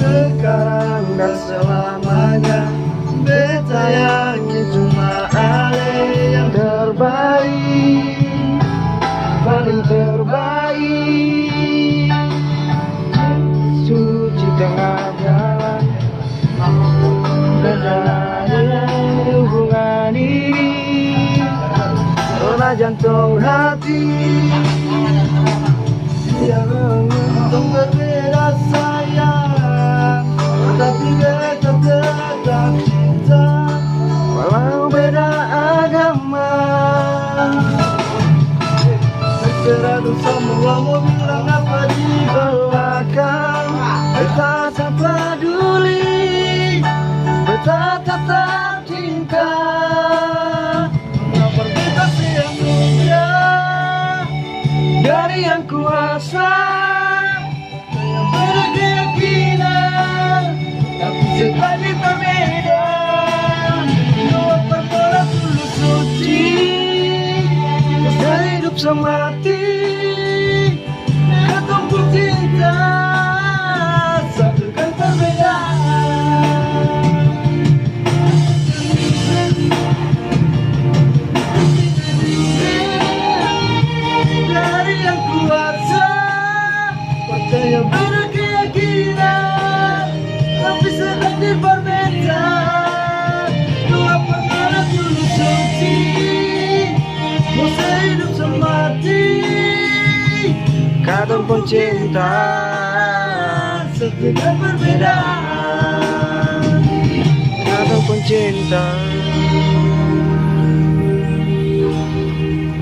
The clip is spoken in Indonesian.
sekarang dan selamanya. Beta yakin cuma Ale yang terbaik, paling terbaik. Suci tengah jalan, bedanya hubungan ini. Zona jantung hati yang menguntung berbeda sayang, tapi beta tetap cinta walau beda agama. Terserah semua mau bilang apa di belakang, beta tak peduli, beta tetap cinta. Nomor beta yang muda dari yang kuasa, yang beda keyakinan, tapi sekali berbeda. Dua perkara tulus suci, dari hidup semati, ketemu cinta, satukan perbedaan. Dari yang kuasa, percaya beda keyakinan, tapi sedikit berbeda. Dua perkara tulus suci, masa hidup semati, kadang pun cinta, setiap perbedaan. Kadang pun cinta.